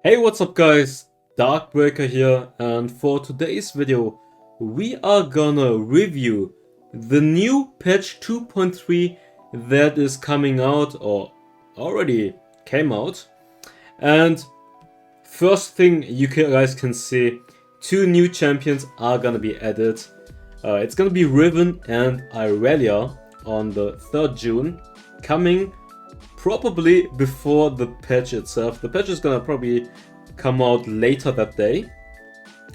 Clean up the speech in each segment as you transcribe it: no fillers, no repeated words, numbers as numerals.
Hey, what's up guys, Darkbreaker here, and for today's video we are gonna review the new patch 2.3 that is coming out or already came out. And first thing you guys can see, two new champions are gonna be added. It's gonna be Riven and Irelia on the 3rd June, coming probably before the patch itself. The patch is gonna probably come out later that day.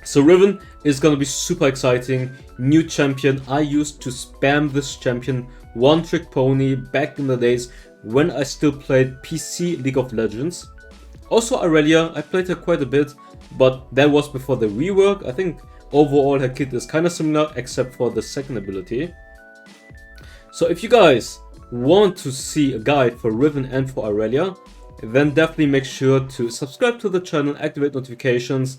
So Riven is gonna be super exciting. New champion. I used to spam this champion, one trick pony, back in the days when I still played PC League of Legends. Also Irelia, I played her quite a bit, but that was before the rework. I think overall her kit is kind of similar except for the second ability. So if you guys want to see a guide for Riven and for Irelia, then definitely make sure to subscribe to the channel, activate notifications,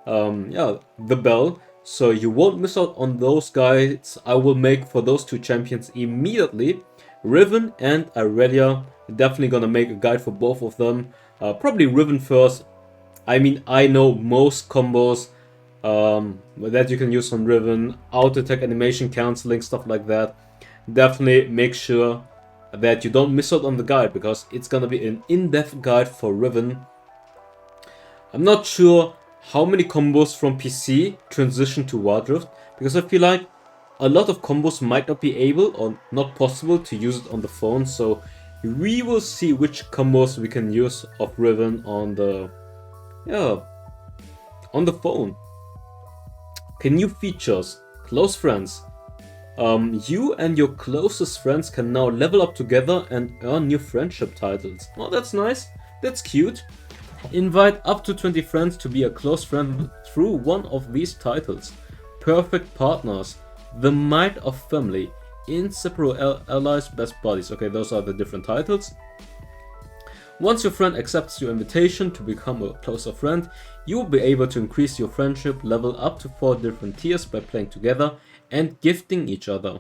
the bell, so you won't miss out on those guides I will make for those two champions immediately. Riven and Irelia, definitely gonna make a guide for both of them. Probably Riven first. I mean, I know most combos that you can use on Riven, auto attack, animation cancelling, stuff like that. Definitely make sure that you don't miss out on the guide, because it's gonna be an in-depth guide for Riven. I'm not sure how many combos from PC transition to wildrift, because I feel like a lot of combos might not be able or not possible to use it on the phone. So we will see which combos we can use of Riven on the phone. Okay, new features, close friends. You and your closest friends can now level up together and earn new friendship titles. Oh, that's nice. That's cute. Invite up to 20 friends to be a close friend through one of these titles. Perfect partners. The might of family. Inseparable allies, best buddies. Okay, those are the different titles. Once your friend accepts your invitation to become a closer friend, you will be able to increase your friendship level up to 4 different tiers by playing together and gifting each other.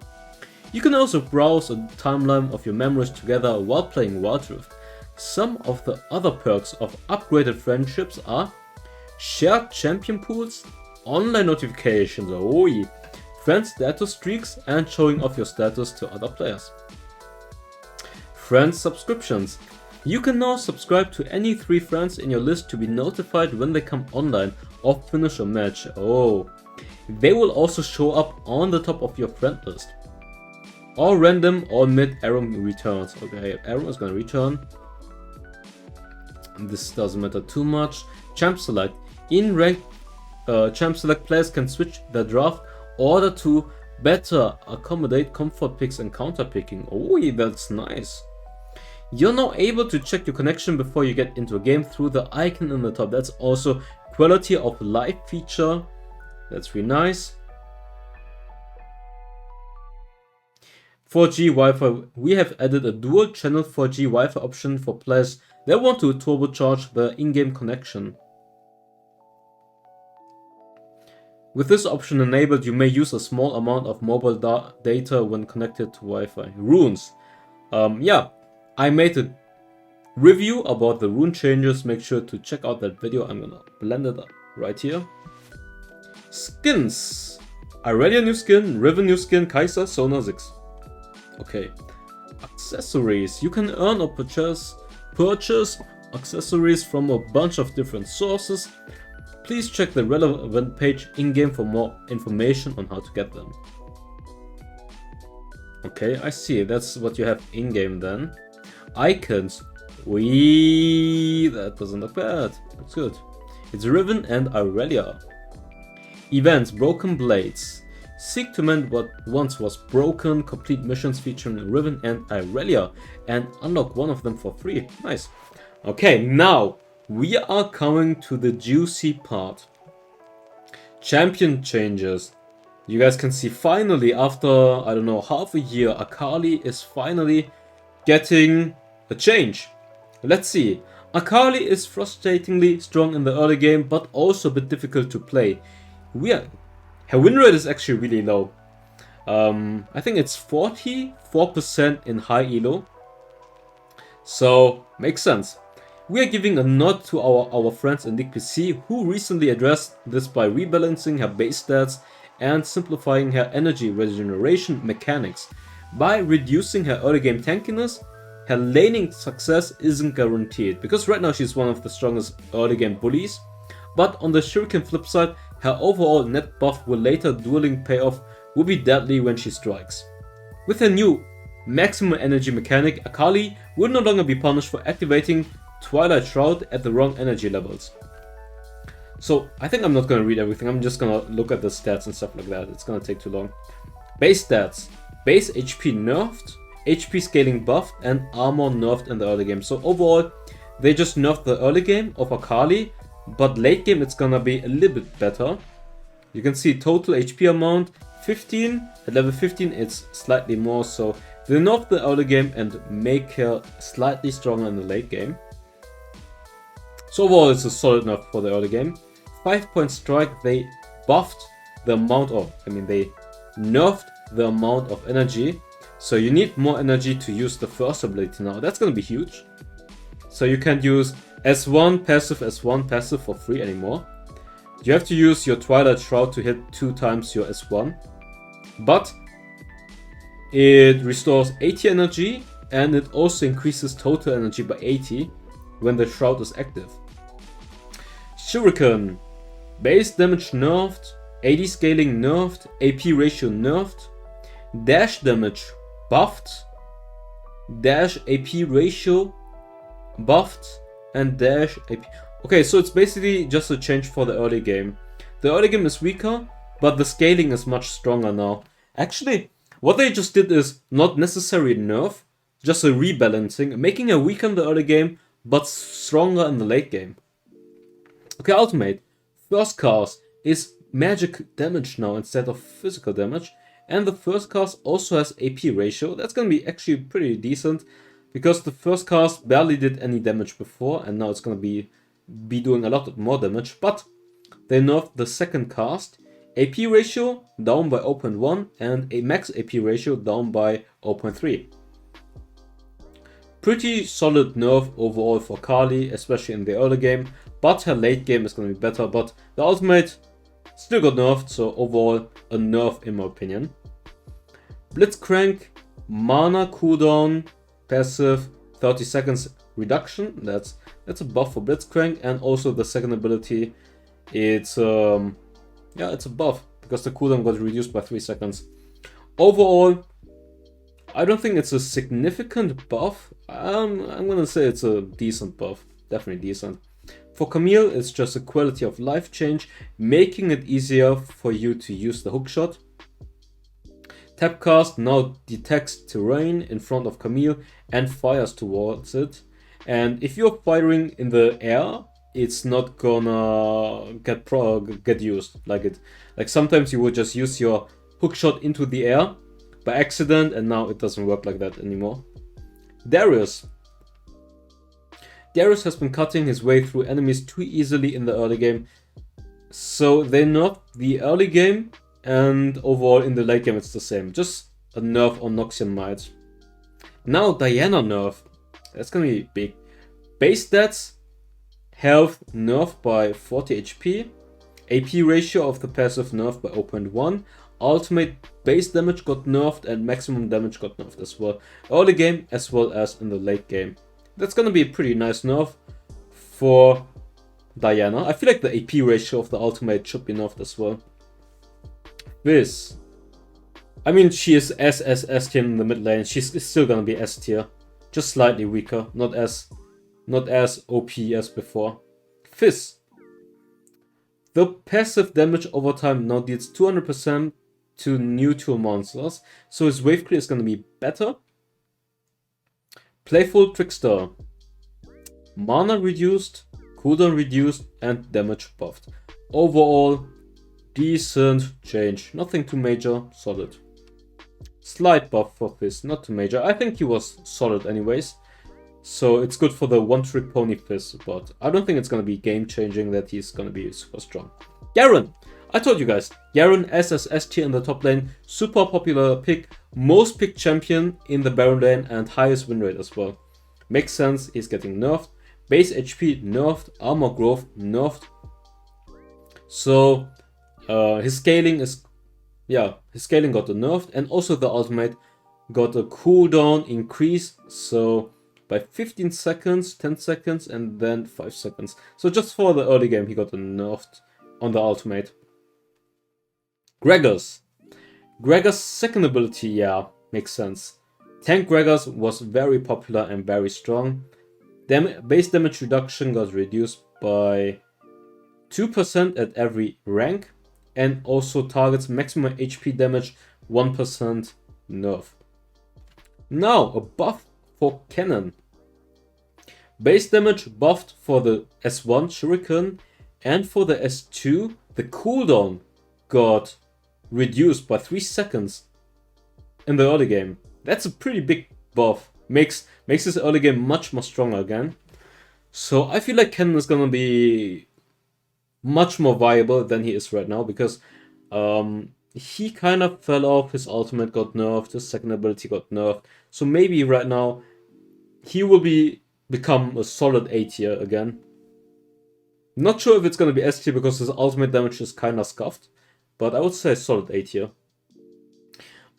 You can also browse a timeline of your memories together while playing wildrift. Some of the other perks of upgraded friendships are shared champion pools, online notifications, friend status streaks, and showing off your status to other players. Friend subscriptions. You can now subscribe to any 3 friends in your list to be notified when they come online or finish a match. They will also show up on the top of your friend list. All random or mid Aram returns. Okay, Aram is gonna return. This doesn't matter too much. Champ select. In rank, champ select players can switch their draft order to better accommodate comfort picks and counter picking. That's nice. You're now able to check your connection before you get into a game through the icon in the top. That's also quality of life feature. That's really nice. 4G Wi-Fi. We have added a dual channel 4G Wi-Fi option for players that want to turbocharge their in-game connection. With this option enabled, you may use a small amount of mobile data when connected to Wi-Fi. Runes. I made a review about the rune changes. Make sure to check out that video. I'm gonna blend it up right here. Skins. Irelia new skin, Riven new skin, Kaiser, Sona 6. Okay. Accessories. You can earn or purchase accessories from a bunch of different sources. Please check the relevant page in-game for more information on how to get them. Okay, I see. That's what you have in-game then. Icons. That doesn't look bad. Looks good. It's Riven and Irelia. Events, Broken Blades. Seek to mend what once was broken. Complete missions featuring Riven and Irelia and unlock one of them for free. Nice. Okay, now we are coming to the juicy part. Champion changes. You guys can see finally, after, I don't know, half a year, Akali is finally getting a change. Let's see. Akali is frustratingly strong in the early game, but also a bit difficult to play. Her win rate is actually really low. I think it's 44% in high elo. So, makes sense. We are giving a nod to our friends in League PC who recently addressed this by rebalancing her base stats and simplifying her energy regeneration mechanics. By reducing her early game tankiness, her laning success isn't guaranteed, because right now she's one of the strongest early game bullies, but on the shuriken flip side, her overall net buff will later dueling payoff will be deadly when she strikes. With her new maximum energy mechanic, Akali will no longer be punished for activating Twilight Shroud at the wrong energy levels. So I think I'm not going to read everything, I'm just going to look at the stats and stuff like that, it's going to take too long. Base stats, base HP nerfed, HP scaling buffed, and armor nerfed in the early game. So overall, they just nerfed the early game of Akali, but late game it's going to be a little bit better. You can see total HP amount, 15, at level 15 it's slightly more, so they nerf the early game and make her slightly stronger in the late game. So overall it's a solid nerf for the early game. 5-point strike, they buffed the amount of, they nerfed the amount of energy. So you need more energy to use the first ability now. That's gonna be huge. So you can't use S1 passive for free anymore. You have to use your Twilight Shroud to hit 2 times your S1. But it restores 80 energy and it also increases total energy by 80 when the Shroud is active. Shuriken. Base damage nerfed, AD scaling nerfed, AP ratio nerfed, dash damage buffed, dash AP ratio buffed, and dash AP. Okay, so it's basically just a change for the early game. The early game is weaker, but the scaling is much stronger now. Actually, what they just did is not necessarily nerf, just a rebalancing, making her weaker in the early game, but stronger in the late game. Okay, ultimate. First cast is magic damage now instead of physical damage, and the first cast also has AP ratio. That's gonna be actually pretty decent, because the first cast barely did any damage before, and now it's gonna be doing a lot more damage. But they nerfed the second cast, AP ratio down by 0.1 and a max AP ratio down by 0.3. Pretty solid nerf overall for Akali, especially in the early game, but her late game is going to be better. But the ultimate still got nerfed, so overall a nerf in my opinion. Blitzcrank, mana cooldown, passive 30 seconds reduction. That's a buff for Blitzcrank, and also the second ability, it's a buff because the cooldown got reduced by 3 seconds. Overall, I don't think it's a significant buff. I'm gonna say it's a decent buff, definitely decent. For Camille, it's just a quality of life change, making it easier for you to use the hookshot. Tapcast now detects terrain in front of Camille and fires towards it. And if you're firing in the air, it's not gonna get used like sometimes you would just use your hookshot into the air by accident, and now it doesn't work like that anymore. Darius has been cutting his way through enemies too easily in the early game, so they nerfed the early game, and overall in the late game it's the same, just a nerf on Noxian Might. Now Diana nerf, that's gonna be big. Base stats, health nerfed by 40 HP, AP ratio of the passive nerfed by 0.1, ultimate base damage got nerfed and maximum damage got nerfed as well. Early game as well as in the late game. That's gonna be a pretty nice nerf for Diana. I feel like the AP ratio of the ultimate should be nerfed as well. This, she is S tier in the mid lane. She's still gonna be S tier, just slightly weaker, not as OP as before. Fizz. The passive damage over time now deals 200% to neutral monsters, so his wave clear is going to be better. Playful Trickster. Mana reduced, cooldown reduced, and damage buffed. Overall, decent change. Nothing too major, solid. Slight buff for Fizz, not too major. I think he was solid anyways. So it's good for the one-trick pony Fizz, but I don't think it's going to be game-changing that he's going to be super strong. Garen! I told you guys, Garen SSS tier in the top lane, super popular pick, most picked champion in the Baron lane and highest win rate as well. Makes sense, he's getting nerfed, Base HP nerfed, armor growth nerfed. So his scaling is, his scaling got nerfed, and also the ultimate got a cooldown increase. So by 15 seconds, 10 seconds, and then 5 seconds. So just for the early game, he got a nerfed on the ultimate. Gregor's second ability, yeah, makes sense. Tank Gregor's was very popular and very strong. Base damage reduction got reduced by 2% at every rank, and also targets maximum HP damage 1% nerf. Now, a buff for kennen. Base damage buffed for the S1 Shuriken, and for the S2, the cooldown got reduced by 3 seconds in the early game. That's a pretty big buff. Makes this early game much more stronger again. So I feel like kennen is gonna be much more viable than he is right now, because he kind of fell off. His ultimate got nerfed, his second ability got nerfed. So maybe right now he will become a solid A tier again. Not sure if it's gonna be S tier because his ultimate damage is kind of scuffed, but I would say solid A tier.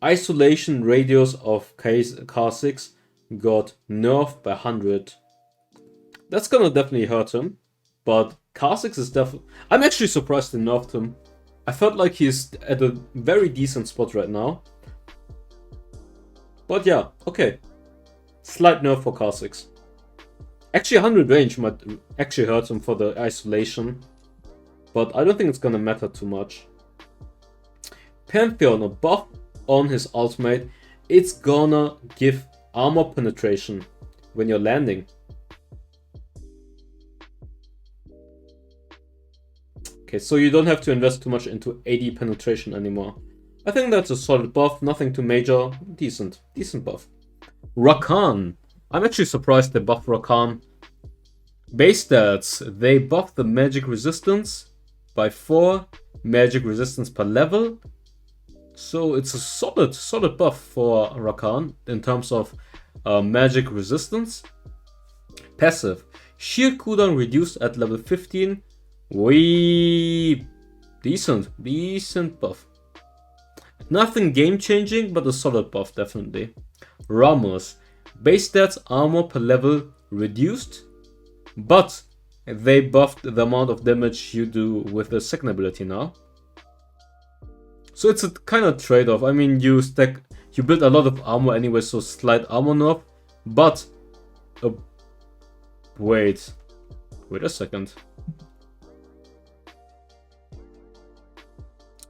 Isolation radius of K6 got nerfed by 100. That's gonna definitely hurt him, but K6 is definitely... I'm actually surprised they nerfed him. I felt like he's at a very decent spot right now. But yeah, okay. Slight nerf for K6. Actually, 100 range might actually hurt him for the isolation, but I don't think it's gonna matter too much. Pantheon, a buff on his ultimate, it's gonna give armor penetration when you're landing. Okay, so you don't have to invest too much into AD penetration anymore. I think that's a solid buff, nothing too major, decent buff. Rakan. I'm actually surprised they buffed Rakan. Base stats, they buffed the magic resistance by 4, magic resistance per level. So it's a solid buff for Rakan in terms of magic resistance. Passive, shield cooldown reduced at level 15. Decent buff. Nothing game changing, but a solid buff definitely. Ramos, base stats armor per level reduced, but they buffed the amount of damage you do with the second ability now. So it's a kind of trade-off. I mean, you build a lot of armor anyway, so slight armor nerf, but wait a second.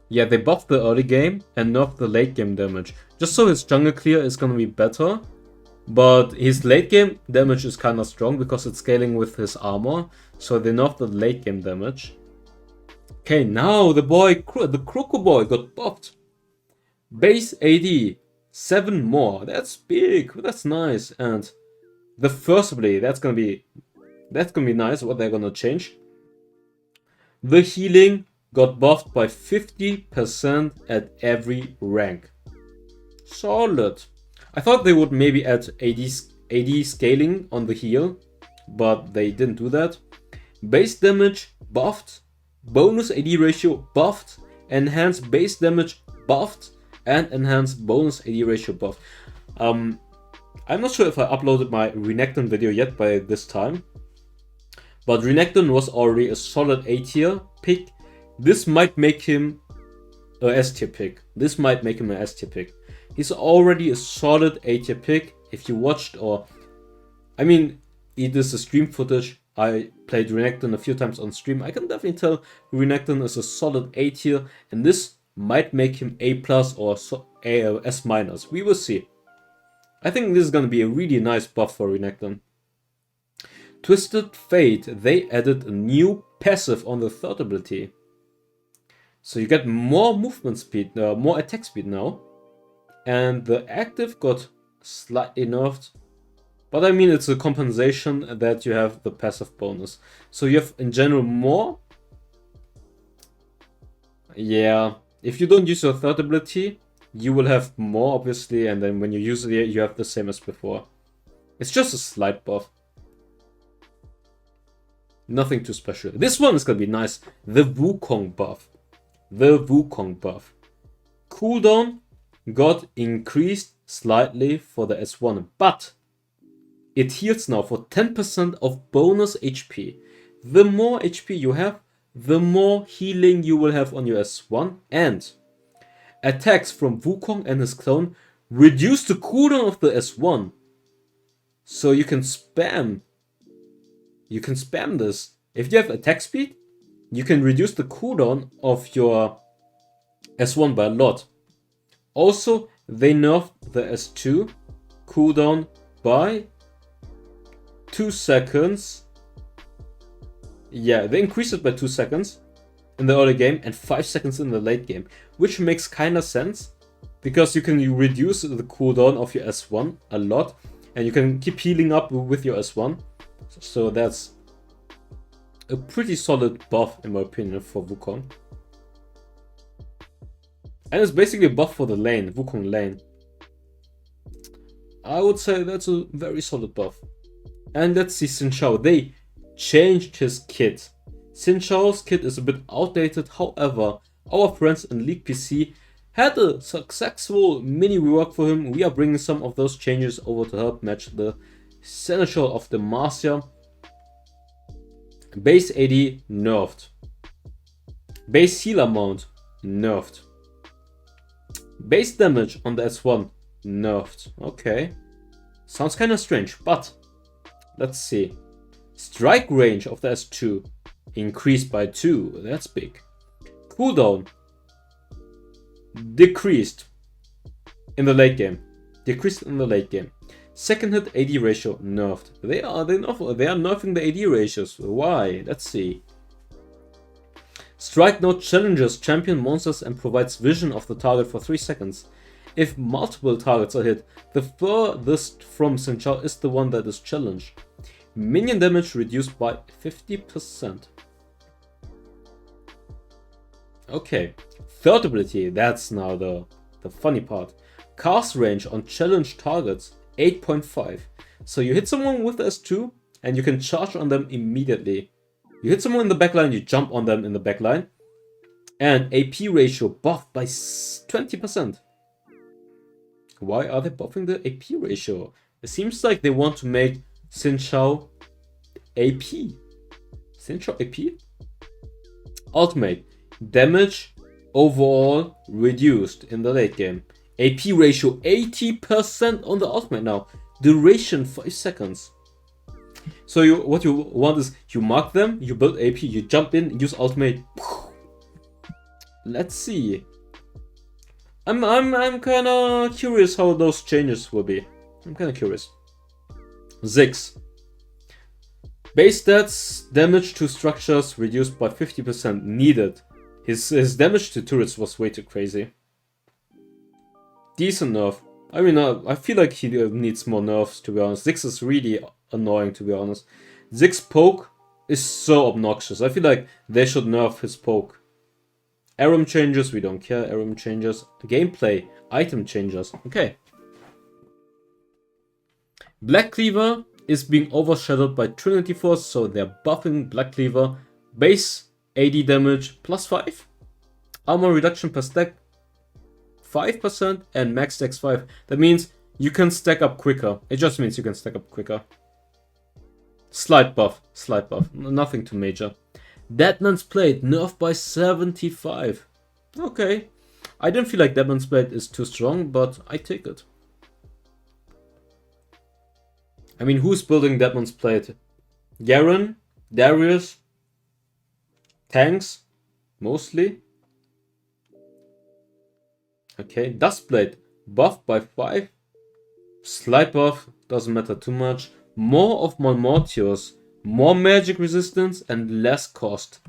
Yeah, they buffed the early game and nerfed the late game damage. Just so his jungle clear is gonna be better. But his late game damage is kinda strong because it's scaling with his armor. So they nerfed the late game damage. Okay, now the Croco boy got buffed. Base AD, 7 more. That's big, that's nice. And the first ability, that's gonna be nice, what they're gonna change. The healing got buffed by 50% at every rank. Solid. I thought they would maybe add AD scaling on the heal, but they didn't do that. Base damage buffed, bonus AD ratio buffed, enhanced base damage buffed, and enhanced bonus AD ratio buffed. I'm not sure if I uploaded my renekton video yet by this time, but renekton was already a solid A tier pick. This might make him a S tier pick. He's already a solid A tier pick. If you watched, it is a stream footage. I played renekton a few times on stream. I can definitely tell renekton is a solid A tier, and this might make him A plus or S minus. We will see. I think this is gonna be a really nice buff for renekton. Twisted Fate, they added a new passive on the third ability. So you get more movement speed, more attack speed now. And the active got slightly nerfed. But I mean, it's a compensation that you have the passive bonus. So you have in general more. Yeah, if you don't use your third ability, you will have more obviously. And then when you use it, you have the same as before. It's just a slight buff. Nothing too special. This one is gonna be nice. The Wukong buff. The Wukong buff. Cooldown got increased slightly for the S1, but it heals now for 10% of bonus HP. The more HP you have, the more healing you will have on your S1, and attacks from Wukong and his clone reduce the cooldown of the S1. So you can spam this. If you have attack speed, you can reduce the cooldown of your S1 by a lot. Also, they nerfed the S2 cooldown by 2 seconds. Yeah, they increased it by 2 seconds in the early game and 5 seconds in the late game, which makes kinda sense because you can reduce the cooldown of your S1 a lot and you can keep healing up with your S1. So that's a pretty solid buff in my opinion for Wukong. And it's basically a buff for the lane, Wukong lane. I would say that's a very solid buff. And let's see Xin Zhao. They changed his kit. Xin Zhao's kit is a bit outdated, however, our friends in League PC had a successful mini rework for him. We are bringing some of those changes over to help match the Seneschal of the Marshvll. Base AD nerfed. Base heal amount nerfed. Base damage on the S1 nerfed. Okay. Sounds kind of strange, but let's see. Strike range of the S2 increased by 2. That's big. Cooldown decreased in the late game. Second hit AD ratio nerfed. They are nerfing the AD ratios. Why? Let's see. Strike now challenges champion monsters and provides vision of the target for 3 seconds. If multiple targets are hit, the furthest from Xin Zhao is the one that is challenged. Minion damage reduced by 50%. Okay, third ability, that's now the funny part. Cast range on challenged targets, 8.5. So you hit someone with S2 and you can charge on them immediately. You hit someone in the backline, you jump on them in the backline. And AP ratio buffed by 20%. Why are they buffing the AP ratio? It seems like they want to make Xin Zhao AP. Xin Zhao AP? Ultimate. Damage overall reduced in the late game. AP ratio 80% on the ultimate now. Duration 5 seconds. So what you want is you mark them, you build AP, you jump in, use ultimate. Let's see. I'm kind of curious how those changes will be. I'm kind of curious. Ziggs. Base stats, damage to structures reduced by 50% needed. His damage to turrets was way too crazy. Decent nerf. I mean, I feel like he needs more nerfs, to be honest. Ziggs is really annoying, to be honest. Ziggs' poke is so obnoxious. I feel like they should nerf his poke. Aram changes, we don't care. Aram changes. Gameplay, item changes. Okay. Black Cleaver is being overshadowed by Trinity Force, so they're buffing Black Cleaver. Base AD damage plus 5. Armor reduction per stack 5% and max stacks 5. That means you can stack up quicker. It just means you can stack up quicker. Slight buff. Nothing too major. Deadman's Blade nerfed by 75. Okay. I didn't feel like Deadman's Blade is too strong, but I take it. I mean, who's building Deadman's Blade? Garen? Darius? Tanks? Mostly? Okay, Dustblade. Buffed by 5. Slight buff. Doesn't matter too much. More of Malmortius. More magic resistance and less cost.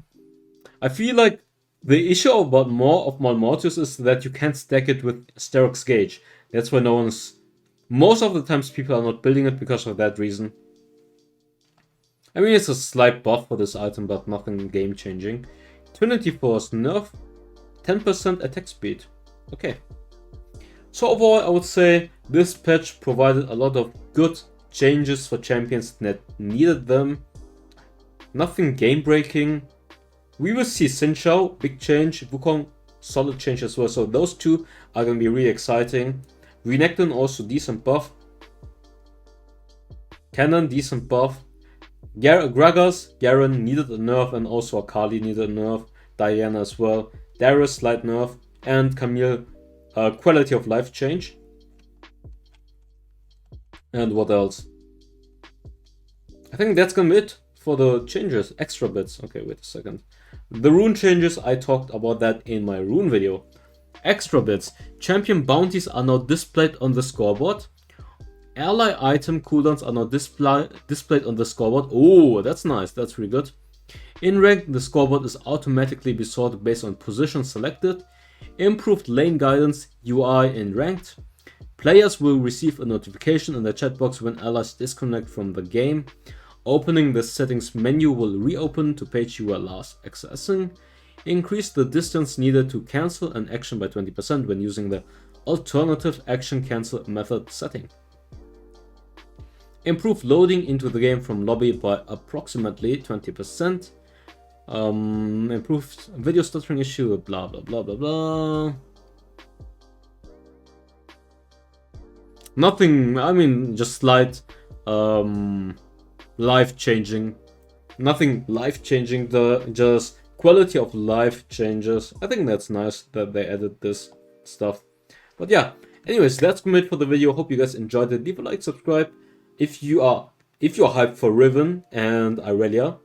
I feel like the issue about more of Malmortius is that you can't stack it with Sterok's Gauge. That's why no one's... Most of the times people are not building it because of that reason. I mean, it's a slight buff for this item, but nothing game changing. Trinity Force nerf, 10% attack speed. Okay. So overall, I would say this patch provided a lot of good changes for champions that needed them. Nothing game breaking. We will see zhao, big change. Wukong, solid change as well. So those two are going to be really exciting. Renekton, also decent buff. Kennen, decent buff. Gragas, Garen needed a nerf, and also Akali needed a nerf. Diana as well. Darius, slight nerf. And Camille, quality of life change. And what else? I think that's gonna be it for the changes. Extra bits. Okay, wait a second. The rune changes, I talked about that in my rune video. Extra bits. Champion bounties are now displayed on the scoreboard. Ally item cooldowns are now displayed on the scoreboard. Oh, that's nice. That's really good. In rank, the scoreboard is automatically be sorted based on position selected. Improved lane guidance UI in ranked. Players will receive a notification in the chat box when allies disconnect from the game. Opening the settings menu will reopen to page you were last accessing. Increase the distance needed to cancel an action by 20% when using the alternative action cancel method setting. Improve loading into the game from lobby by approximately 20%. Improved video stuttering issue, blah blah blah blah blah. Nothing, I mean, just slight life changing. Nothing life changing, just quality of life changes. I think that's nice that they added this stuff. But yeah, anyways, that's it for the video. Hope you guys enjoyed it. Leave a like, subscribe. If you're hyped for Riven and Irelia,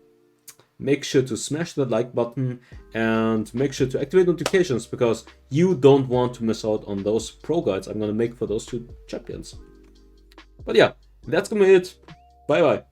make sure to smash that like button and make sure to activate notifications, because you don't want to miss out on those pro guides I'm gonna make for those two champions. But yeah, that's gonna be it. Bye bye.